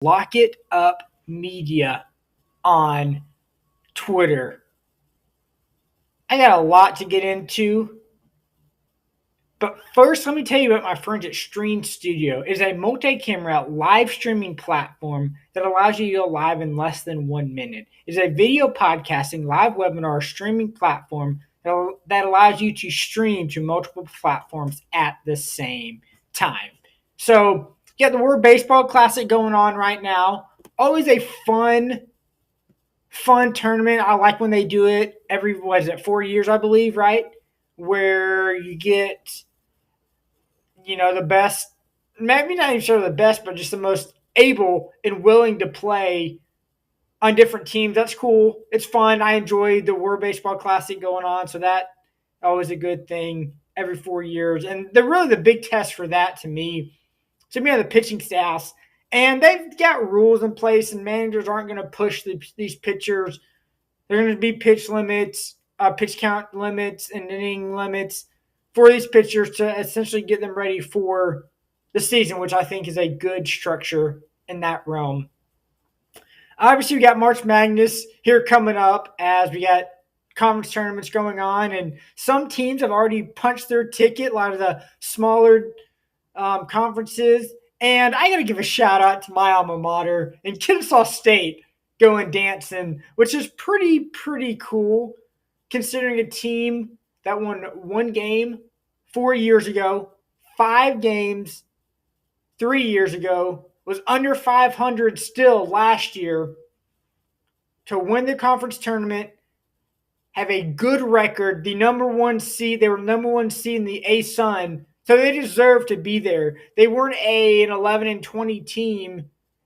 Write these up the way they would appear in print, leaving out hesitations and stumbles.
Lock It Up Media on Twitter. I got a lot to get into, but first, let me tell you about my friends at Stream Studio. It is a multi-camera live streaming platform that allows you to go live in less than 1 minute. It is a video podcasting live webinar streaming platform that allows you to stream to multiple platforms at the same time. So, the World Baseball Classic going on right now. Always a fun tournament. I like when they do it every, 4 years, I believe, right? Where you get the best, maybe not even sure the best, but just the most able and willing to play on different teams. That's cool. It's fun. I enjoy the World Baseball Classic going on, so that always a good thing every 4 years. And the big test for that to me are the pitching staffs. And they've got rules in place, and managers aren't going to push these pitchers. They're going to be pitch limits, pitch count limits, and inning limits for these pitchers to essentially get them ready for the season, which I think is a good structure in that realm. Obviously, we got March Madness here coming up as we got conference tournaments going on, and some teams have already punched their ticket, a lot of the smaller conferences. And I got to give a shout out to my alma mater in Kennesaw State going dancing, which is pretty cool considering a team that won 1 game 4 years ago, 5 games 3 years ago, was under 500 still last year, to win the conference tournament, have a good record, the number 1 seed. They were number 1 seed in the A-Sun, so they deserve to be there. They weren't an 11-20 team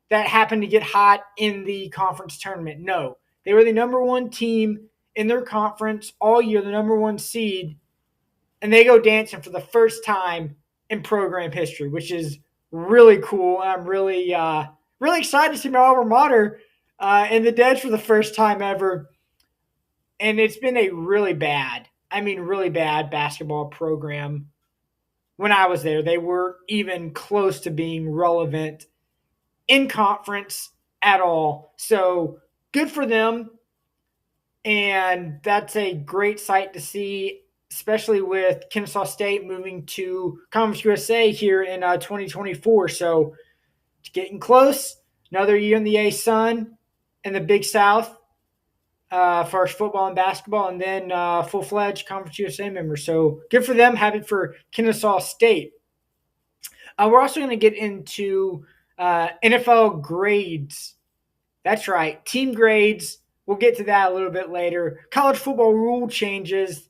that happened to get hot in the conference tournament. No, they were the number 1 team in their conference all year, the number 1 seed, and they go dancing for the first time in program history, which is really cool. I'm really excited to see my alma mater in the Deds for the first time ever. And it's been a really bad basketball program. When I was there, they weren't even close to being relevant in conference at all. So good for them. And that's a great sight to see, especially with Kennesaw State moving to Conference USA here in 2024. So it's getting close. Another year in the A-Sun in the Big South for football and basketball, and then full-fledged Conference USA members. So good for them. Happy for Kennesaw State. We're also going to get into NFL grades. That's right, team grades. We'll get to that a little bit later. College football rule changes.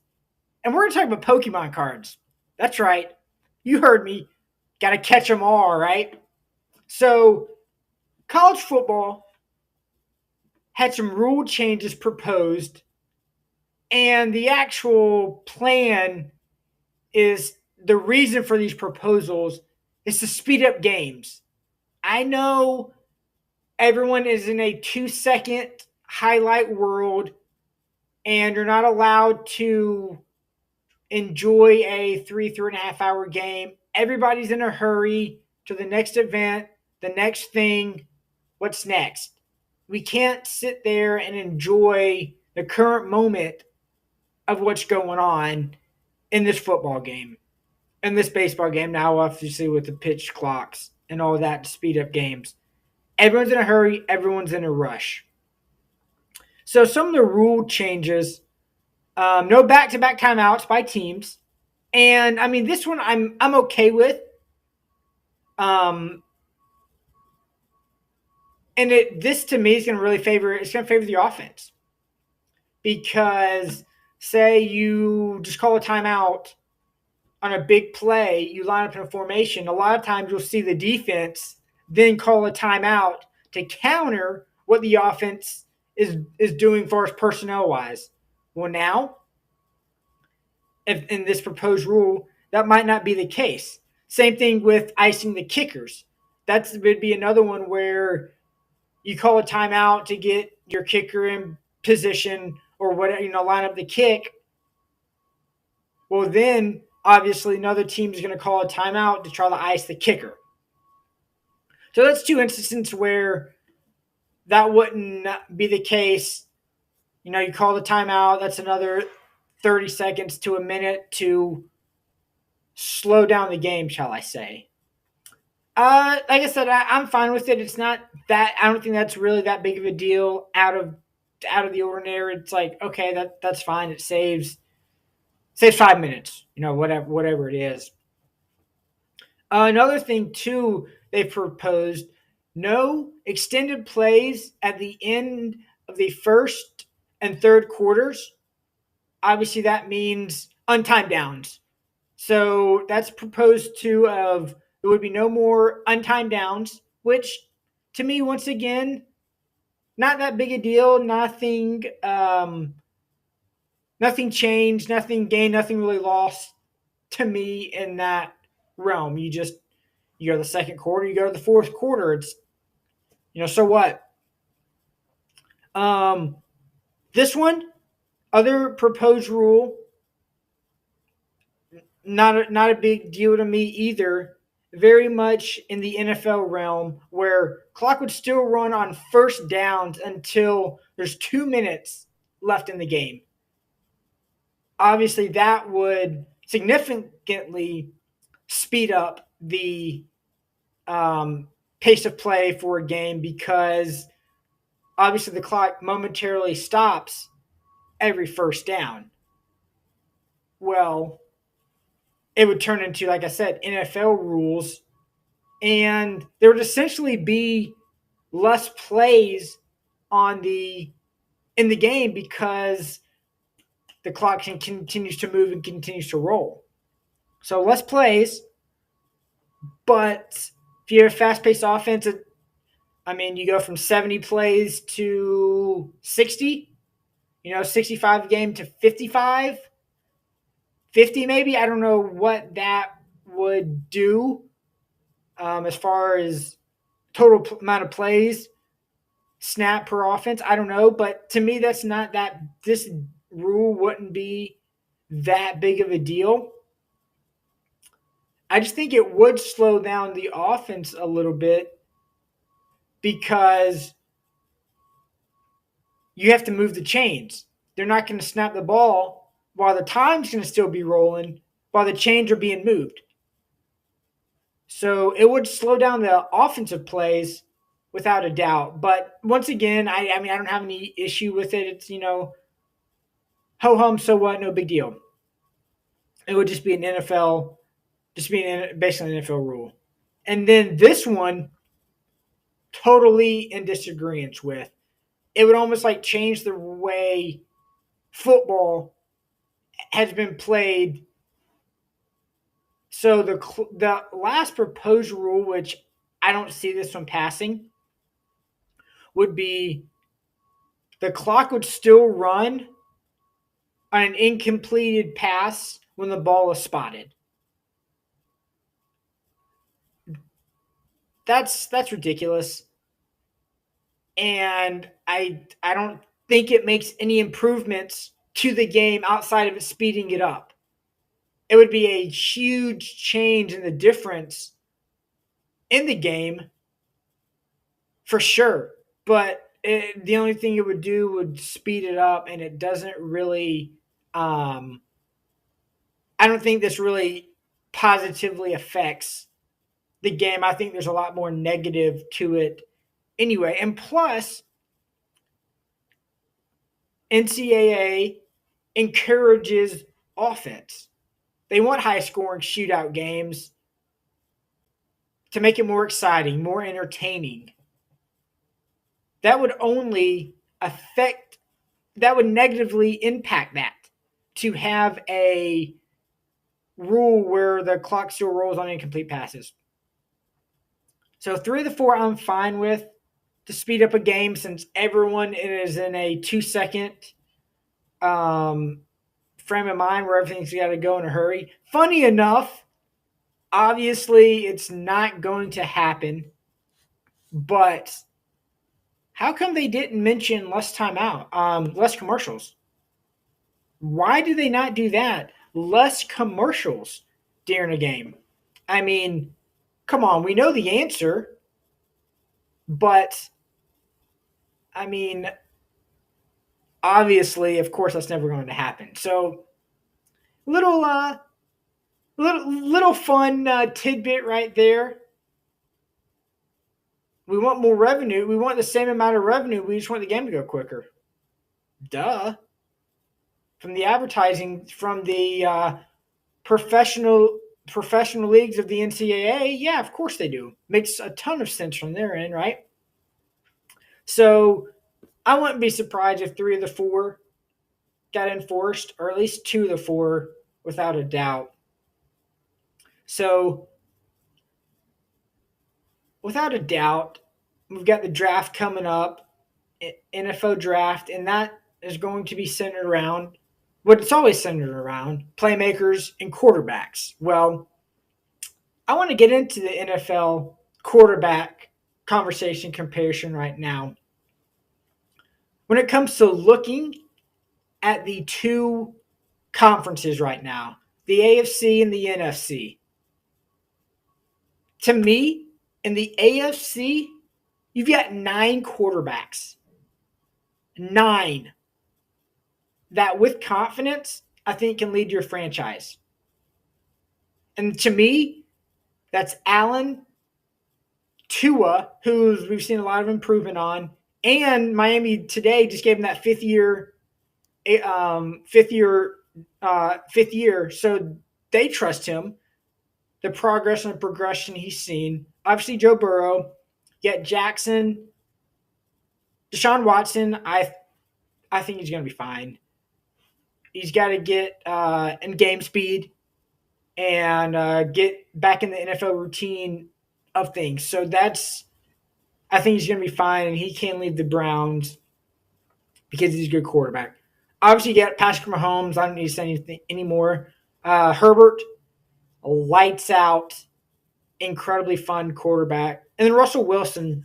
And we're going to talk about Pokemon cards. That's right. You heard me. Got to catch them all, right? So college football had some rule changes proposed. And the actual plan is, the reason for these proposals is to speed up games. I know everyone is in a 2-second highlight world, and you're not allowed to enjoy a 3.5 hour game. Everybody's in a hurry to the next event, the next thing. What's next? We can't sit there and enjoy the current moment of what's going on in this football game, in this baseball game, now obviously with the pitch clocks and all that to speed up games. Everyone's in a hurry. Everyone's in a rush. So some of the rule changes, no back-to-back timeouts by teams. And, I mean, this one I'm okay with. And this to me is going to favor the offense. Because say you just call a timeout on a big play, you line up in a formation, a lot of times you'll see the defense then call a timeout to counter what the offense is doing for us personnel-wise. Well, now, if in this proposed rule, that might not be the case. Same thing with icing the kickers. That would be another one where you call a timeout to get your kicker in position or whatever, line up the kick. Well, then obviously another team is going to call a timeout to try to ice the kicker. So that's two instances where that wouldn't be the case. You call the timeout. That's another 30 seconds to a minute to slow down the game, shall I say. Like I said, I'm fine with it. It's not that I don't think that's really that big of a deal out of the ordinary. It's like, okay, that's fine. It saves 5 minutes, whatever it is. Another thing too, they proposed no extended plays at the end of the first and third quarters. Obviously, that means untimed downs. So that's proposed to of there would be no more untimed downs, which to me, once again, not that big a deal. Nothing changed, nothing gained, nothing really lost to me in that realm. You go to the second quarter, you go to the fourth quarter. It's so what? This one, other proposed rule, not a big deal to me either. Very much in the NFL realm where clock would still run on first downs until there's 2 minutes left in the game. Obviously, that would significantly speed up the pace of play for a game because obviously the clock momentarily stops every first down. Well, it would turn into, like I said, NFL rules, and there would essentially be less plays in the game because the clock continues to move and continues to roll. So less plays, but if you have a fast-paced offense, you go from 70 plays to 60, 65 game to 55, 50 maybe. I don't know what that would do as far as total amount of plays, snap per offense. I don't know, but to me, that's not that. This rule wouldn't be that big of a deal. I just think it would slow down the offense a little bit because you have to move the chains. They're not going to snap the ball while the time's going to still be rolling while the chains are being moved. So it would slow down the offensive plays without a doubt. But once again, I don't have any issue with it. It's, ho-hum, so what, no big deal. It would just be basically an NFL rule. And then this one, totally in disagreement with. It would almost like change the way football has been played. So the last proposed rule, which I don't see this one passing, would be the clock would still run on an incompleted pass when the ball is spotted. That's ridiculous. And I don't think it makes any improvements to the game outside of it speeding it up. It would be a huge change in the difference in the game for sure. But the only thing it would do would speed it up, and it doesn't really I don't think this really positively affects the game. I think there's a lot more negative to it anyway. And plus, NCAA encourages offense. They want high-scoring shootout games to make it more exciting, more entertaining. That would negatively impact that, to have a rule where the clock still rolls on incomplete passes. So 3 of the 4 I'm fine with to speed up a game since everyone is in a 2-second frame of mind where everything's got to go in a hurry. Funny enough, obviously it's not going to happen, but how come they didn't mention less timeout, less commercials? Why do they not do that? Less commercials during a game. I mean, come on, we know the answer. But, I mean, obviously, of course, that's never going to happen. So, little little fun tidbit right there. We want more revenue. We want the same amount of revenue. We just want the game to go quicker. Duh. From the advertising, from the professional leagues of the NCAA, yeah, of course they do. Makes a ton of sense from their end, right? So I wouldn't be surprised if 3 of the 4 got enforced, or at least 2 of the 4, without a doubt. So, without a doubt, we've got the draft coming up, NFL draft, and that is going to be centered around what it's always centered around: playmakers and quarterbacks. Well, I want to get into the NFL quarterback conversation comparison right now. When it comes to looking at the 2 conferences right now, the AFC and the NFC, to me, in the AFC, you've got 9 quarterbacks. 9 that with confidence, I think can lead your franchise. And to me, that's Allen, Tua, who we've seen a lot of improvement on, and Miami today just gave him that fifth year. So they trust him. The progress and the progression he's seen. Obviously, Joe Burrow, yet Jackson, Deshaun Watson. I think he's going to be fine. He's got to get in game speed and get back in the NFL routine of things. So I think he's going to be fine, and he can lead the Browns because he's a good quarterback. Obviously, you got Patrick Mahomes. I don't need to say anything anymore. Herbert, lights out, incredibly fun quarterback. And then Russell Wilson,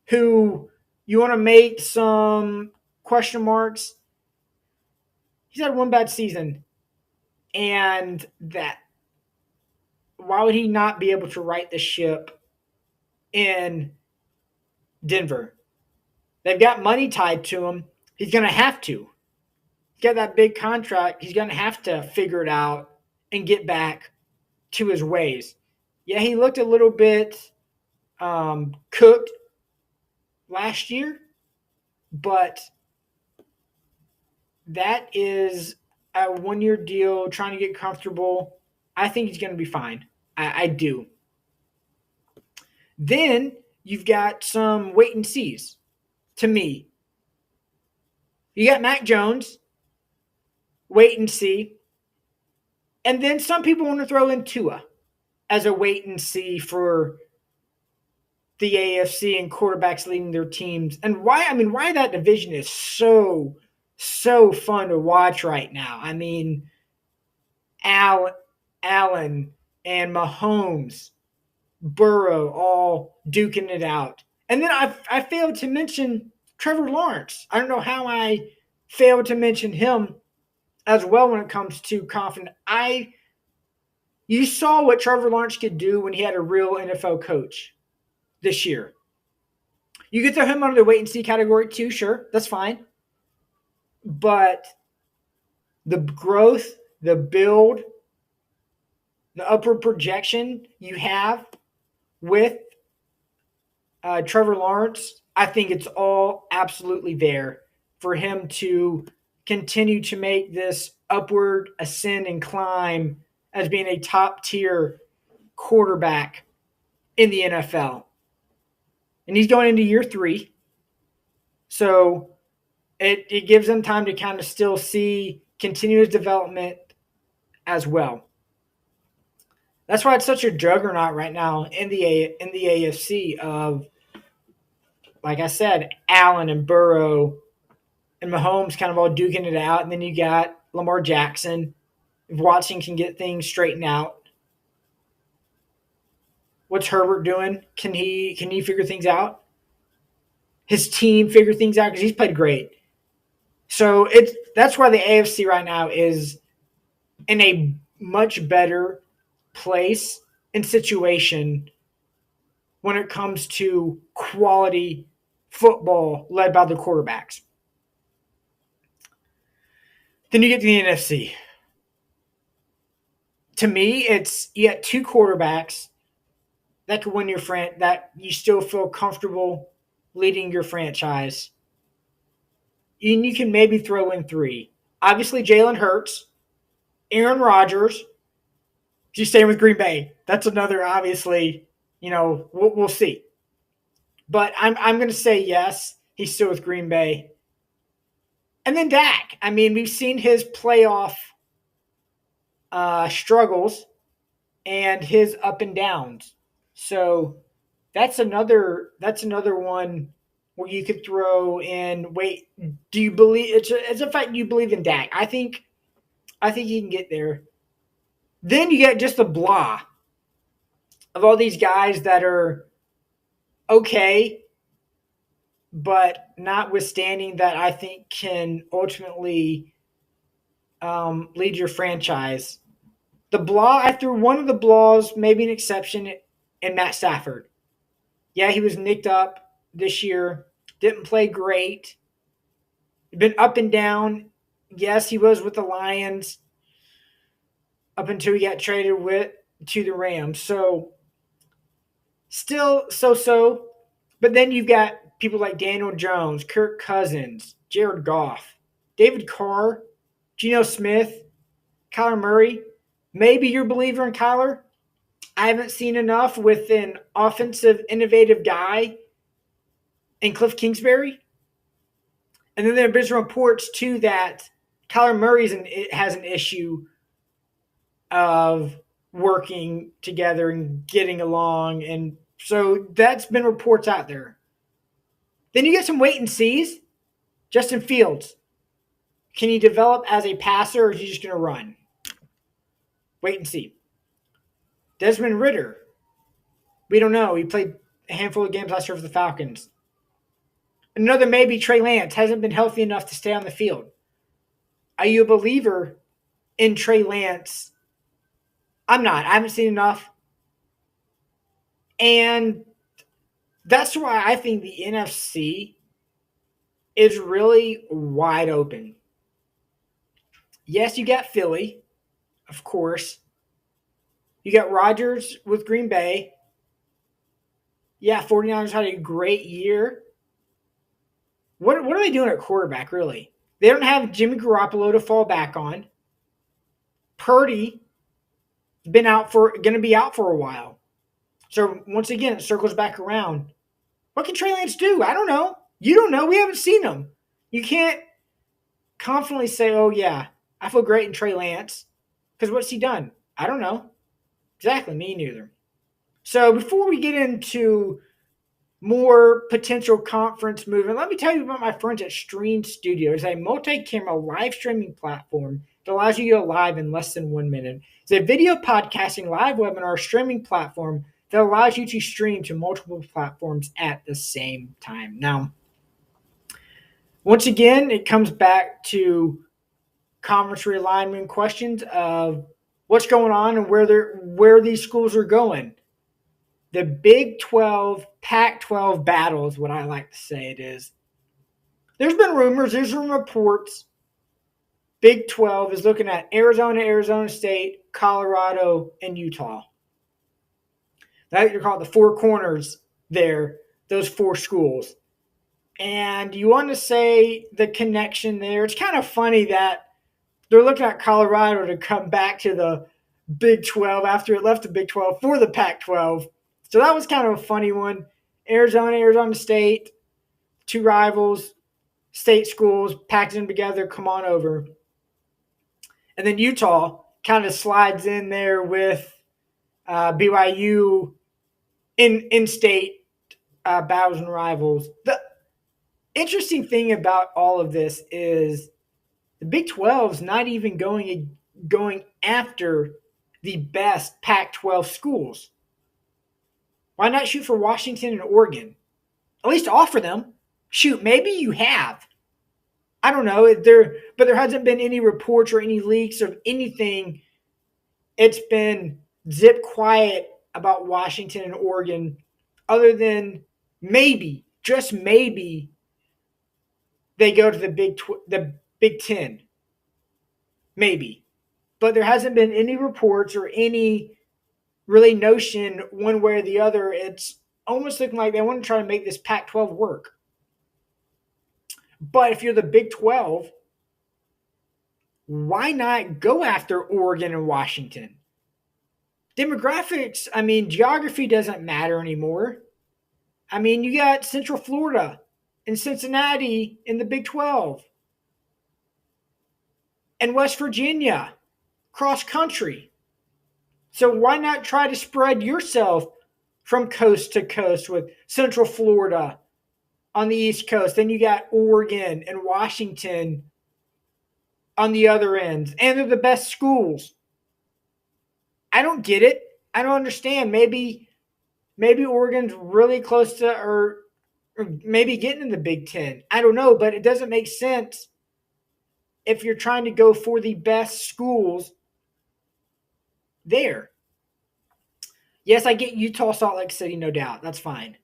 who you want to make some question marks. He's had 1 bad season. And that, why would he not be able to right the ship in Denver? They've got money tied to him. He's going to have to. He's got that big contract. He's going to have to figure it out and get back to his ways. Yeah, he looked a little bit cooked last year, but that is a 1-year deal, trying to get comfortable. I think he's going to be fine. I do. Then you've got some wait and sees, to me. You got Mac Jones, wait and see. And then some people want to throw in Tua as a wait and see for the AFC and quarterbacks leading their teams. And why that division is so fun to watch right now. I mean, Allen and Mahomes, Burrow, all duking it out. And then I failed to mention Trevor Lawrence. I don't know how I failed to mention him as well when it comes to confidence. You saw what Trevor Lawrence could do when he had a real NFL coach this year. You could throw him under the wait and see category too, sure, that's fine. But the growth, the build, the upward projection you have with Trevor Lawrence, I think it's all absolutely there for him to continue to make this upward ascend and climb as being a top-tier quarterback in the NFL. And he's going into year 3. So it gives him time to kind of still see continuous development as well. That's why it's such a juggernaut right now in the AFC of, like I said, Allen and Burrow and Mahomes kind of all duking it out. And then you got Lamar Jackson. If Watson can get things straightened out. What's Herbert doing? Can he figure things out? His team figure things out because he's played great. So that's why the AFC right now is in a much better place and situation when it comes to quality football led by the quarterbacks. Then you get to the NFC. To me, it's you got two quarterbacks that could win that you still feel comfortable leading your franchise. And you can maybe throw in three. Obviously, Jalen Hurts, Aaron Rodgers. She's staying with Green Bay. That's another, obviously, we'll see. But I'm going to say yes, he's still with Green Bay. And then Dak. I mean, we've seen his playoff struggles and his up and downs. So that's another one where you could throw in. Wait, do you believe it's a fact? You believe in Dak? I think he can get there. Then you get just the blah of all these guys that are okay, but notwithstanding that, I think can ultimately lead your franchise. The blah, I threw one of the blahs, maybe an exception, in Matt Stafford. Yeah, he was nicked up this year. Didn't play great. Been up and down. Yes, he was with the Lions up until he got traded to the Rams. So, still so-so. But then you've got people like Daniel Jones, Kirk Cousins, Jared Goff, David Carr, Geno Smith, Kyler Murray. Maybe you're a believer in Kyler. I haven't seen enough with an offensive, innovative guy in Cliff Kingsbury. And then there have been reports, too, that Kyler Murray has an issue of working together and getting along. And so that's been reports out there. Then you get some wait and sees. Justin Fields. Can he develop as a passer, or is he just going to run? Wait and see. Desmond Ridder. We don't know. He played a handful of games last year for the Falcons. Another maybe, Trey Lance. Hasn't been healthy enough to stay on the field. Are you a believer in Trey Lance? I'm not. I haven't seen enough. And that's why I think the NFC is really wide open. Yes, you got Philly, of course. You got Rodgers with Green Bay. Yeah, 49ers had a great year. What are they doing at quarterback, really? They don't have Jimmy Garoppolo to fall back on. Purdy going to be out for a while. So once again, it circles back around. What can Trey Lance do? I don't know. You don't know. We haven't seen him. You can't confidently say, oh, yeah, I feel great in Trey Lance. Because what's he done? I don't know. Exactly, me neither. So before we get into more potential conference movement, let me tell you about my friends at Stream Studio. It's a multi-camera live streaming platform that allows you to go live in less than 1 minute. It's a video podcasting live webinar streaming platform that allows you to stream to multiple platforms at the same time. Now, once again, it comes back to conference realignment questions of what's going on and where these schools are going. The Big 12, Pac-12 battle is what I like to say it is. There's been rumors, there's been reports. Big 12 is looking at Arizona, Arizona State, Colorado, and Utah. They're called the four corners there, those four schools. And you want to say the connection there. It's kind of funny that they're looking at Colorado to come back to the Big 12 after it left the Big 12 for the Pac-12. So that was kind of a funny one. Arizona, Arizona State, two rivals, state schools, packed them together, come on over. And then Utah kind of slides in there with BYU in-state battles and rivals. The interesting thing about all of this is the Big 12 is not even going after the best Pac-12 schools. Why not shoot for Washington and Oregon? At least offer them. Shoot, maybe you have. I don't know. But there hasn't been any reports or any leaks of anything. It's been zip quiet about Washington and Oregon other than maybe, just maybe, they go to the Big Ten. Maybe. But there hasn't been any reports or any really notion one way or the other. It's almost looking like they want to try to make this Pac-12 work. But if you're the Big 12, why not go after Oregon and Washington? Demographics, geography doesn't matter anymore. You got Central Florida and Cincinnati in the Big 12 and West Virginia, cross country. So why not try to spread yourself from coast to coast with Central Florida on the East Coast? Then you got Oregon and Washington on the other end. And they're the best schools. I don't get it. I don't understand. Maybe Oregon's really close to or maybe getting in the Big Ten. I don't know, but it doesn't make sense if you're trying to go for the best schools there. Yes, I get Utah, Salt Lake City, no doubt. That's fine.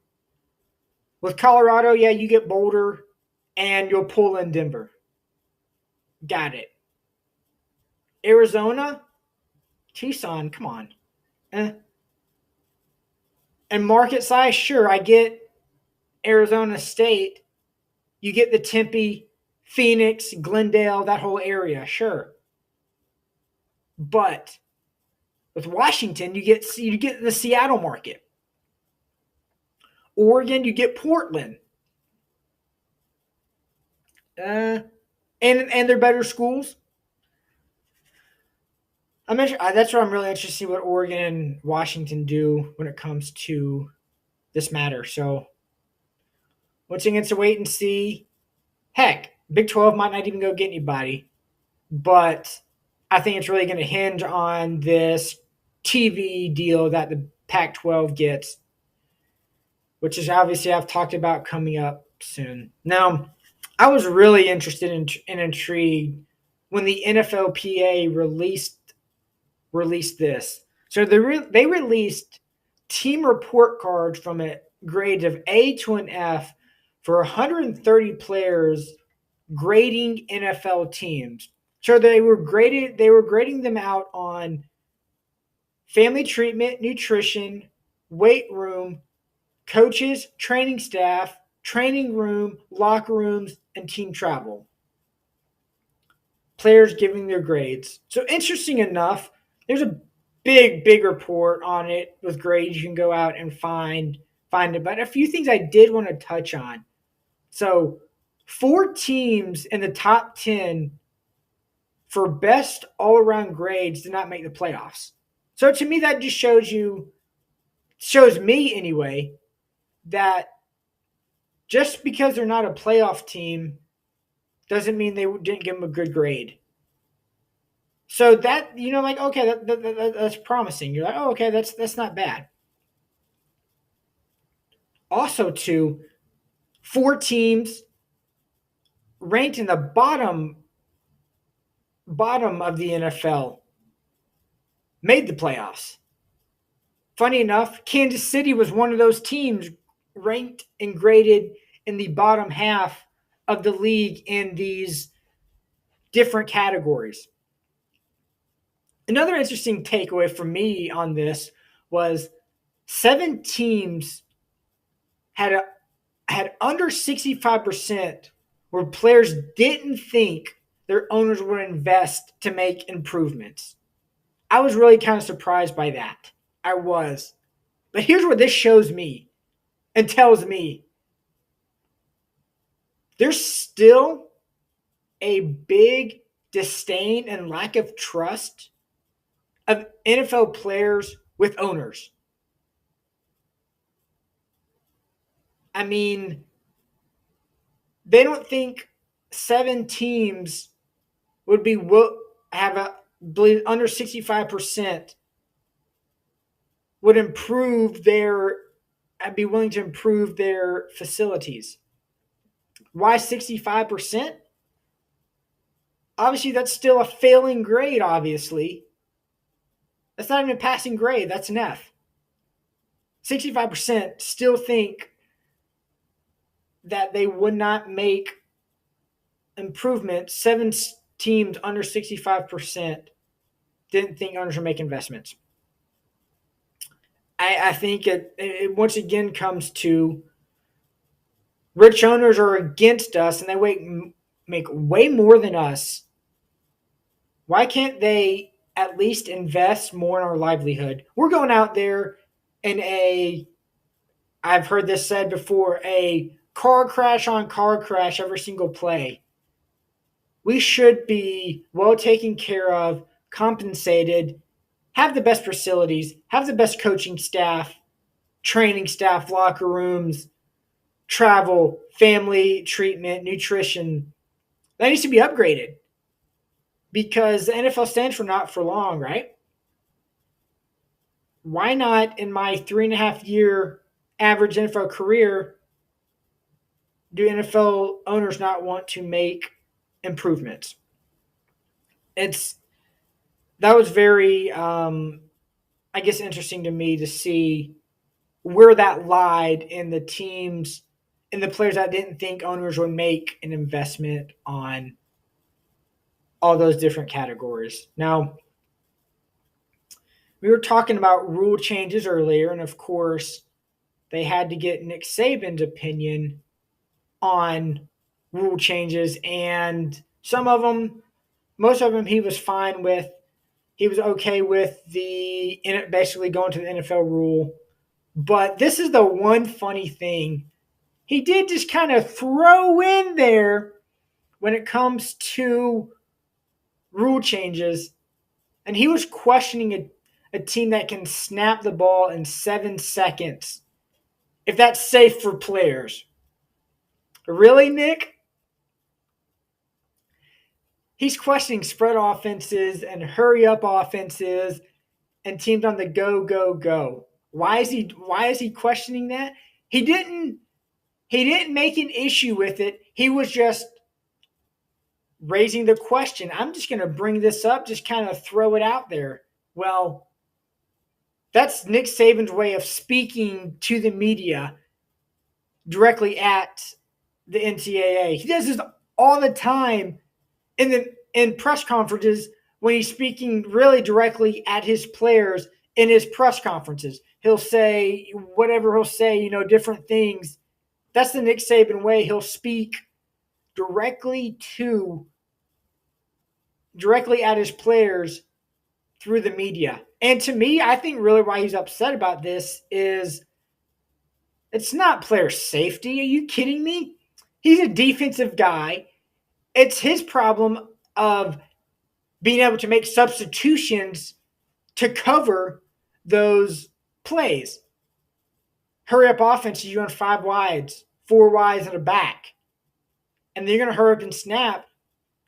With Colorado, yeah, you get Boulder and you'll pull in Denver. Got it. Arizona, Tucson, come on. And market size, sure, I get Arizona State. You get the Tempe, Phoenix, Glendale, that whole area, sure. But with Washington, you get the Seattle market. Oregon, you get Portland. And they're better schools. That's where I'm really interested to see what Oregon and Washington do when it comes to this matter. So, once again, it's a wait and see. Heck, Big 12 might not even go get anybody. But I think it's really going to hinge on this TV deal that the Pac-12 gets, which is obviously I've talked about coming up soon. Now, I was really interested and intrigued when the NFLPA released this. So they released team report cards from grades of A to an F for 130 players grading NFL teams. So they were grading them out on family treatment, nutrition, weight room, coaches, training staff, training room, locker rooms, and team travel. Players giving their grades. So interesting enough, there's a big report on it with grades. You can go out and find it. But a few things I did want to touch on. So 4 teams in the top 10 for best all-around grades did not make the playoffs. So to me, that just shows me anyway, that just because they're not a playoff team doesn't mean they didn't give them a good grade. So that, okay, that's promising. You're like, oh, okay, that's not bad. Also, 4 teams ranked in the bottom of the NFL made the playoffs. Funny enough, Kansas City was one of those teams ranked and graded in the bottom half of the league in these different categories. Another interesting takeaway for me on this was 7 teams had under 65% where players didn't think their owners would invest to make improvements. I was really kind of surprised by that. I was. But here's what this shows me and tells me. There's still a big disdain and lack of trust of NFL players with owners. They don't think 7 teams would be believe under 65% would be willing to improve their facilities. Why 65%? Obviously, that's still a failing grade, obviously. That's not even a passing grade. That's an F. 65% still think that they would not make improvements. 7 teams under 65% didn't think owners would make investments. I think it once again comes to rich owners are against us and they make way more than us. Why can't they at least invest more in our livelihood? We're going out there in I've heard this said before, a car crash on car crash every single play. We should be well taken care of, compensated, have the best facilities, have the best coaching staff, training staff, locker rooms, travel, family treatment, nutrition. That needs to be upgraded because the NFL stands for not for long, right? Why not, in my 3.5-year average NFL career, do NFL owners not want to make improvements? That was very, I guess, interesting to me to see where that lied in the teams and the players that didn't think owners would make an investment on all those different categories. Now, we were talking about rule changes earlier, and of course, they had to get Nick Saban's opinion on rule changes, and some of them, most of them, he was fine with. He was okay with basically going to the NFL rule. But this is the one funny thing he did just kind of throw in there when it comes to rule changes. And he was questioning a team that can snap the ball in 7 seconds, if that's safe for players. Really, Nick? He's questioning spread offenses and hurry up offenses and teams on the go, go, go. Why is he questioning that? He didn't make an issue with it. He was just raising the question. I'm just going to bring this up, just kind of throw it out there. Well, that's Nick Saban's way of speaking to the media directly at the NCAA. He does this all the time in press conferences when he's speaking really directly at his players in his press conferences. He'll say whatever he'll say, different things. That's the Nick Saban way. He'll speak directly at his players through the media. And to me, I think really why he's upset about this is it's not player safety. Are you kidding me? He's a defensive guy. It's his problem of being able to make substitutions to cover those plays. Hurry up offense, you run 5 wides, 4 wides and a back. And then you're going to hurry up and snap.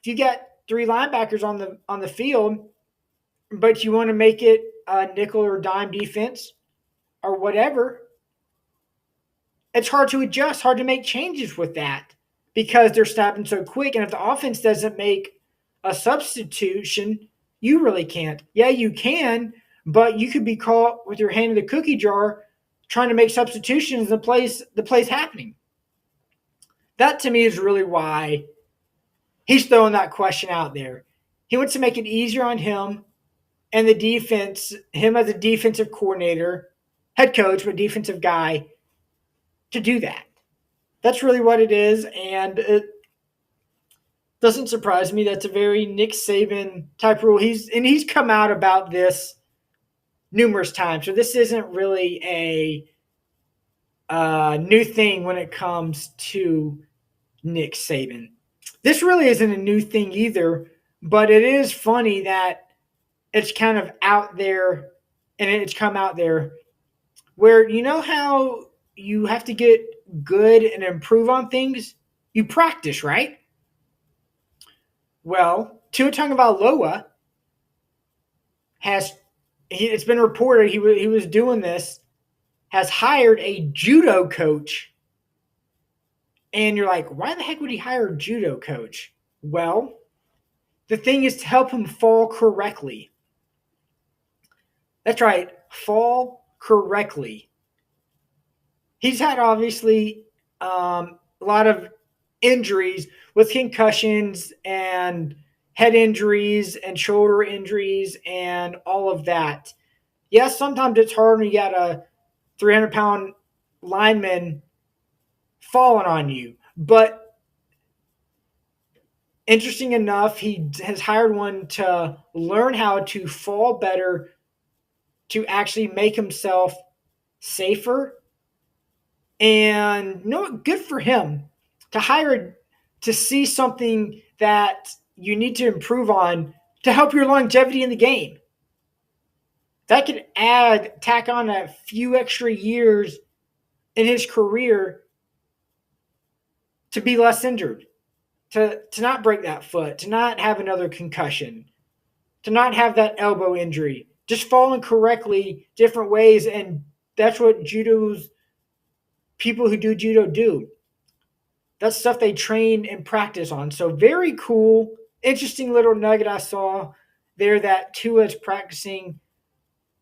If you got 3 linebackers on the field, but you want to make it a nickel or dime defense or whatever, it's hard to adjust, hard to make changes with that because they're snapping so quick. And if the offense doesn't make a substitution, you really can't. Yeah, you can, but you could be caught with your hand in the cookie jar trying to make substitutions in the plays happening. That to me is really why he's throwing that question out there. He wants to make it easier on him and the defense, him as a defensive coordinator, head coach, but defensive guy, to do that. That's really what it is, and it doesn't surprise me. That's a very Nick Saban type rule. He's come out about this numerous times, so this isn't really a new thing when it comes to Nick Saban. This really isn't a new thing either, but it is funny that it's kind of out there, and it's come out there where how you have to get good and improve on things? You practice, right? Well, Tua Tagovailoa it's been reported he was doing this, has hired a judo coach. And you're like, why the heck would he hire a judo coach? Well, the thing is to help him fall correctly. That's right, fall correctly. he's had obviously a lot of injuries with concussions and head injuries and shoulder injuries and all of that. Yes, sometimes it's hard when you got a 300-pound lineman falling on you, but interesting enough, he has hired one to learn how to fall better to actually make himself safer. And good for him to hire to see something that you need to improve on to help your longevity in the game. That could tack on a few extra years in his career to be less injured, to not break that foot, to not have another concussion, to not have that elbow injury, just falling correctly different ways. And that's what people who do judo do. That's stuff they train and practice on. So very cool, interesting little nugget I saw there that Tua's practicing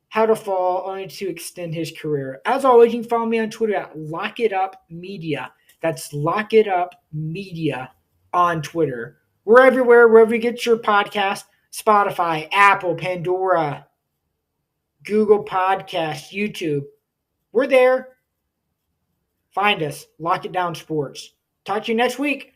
how to fall only to extend his career. As always, you can follow me on Twitter at Lock It Up Media. That's Lock It Up Media on Twitter. We're everywhere, wherever you get your podcast. Spotify, Apple, Pandora, Google Podcasts, YouTube. We're there. Find us. Lock It Down Sports. Talk to you next week.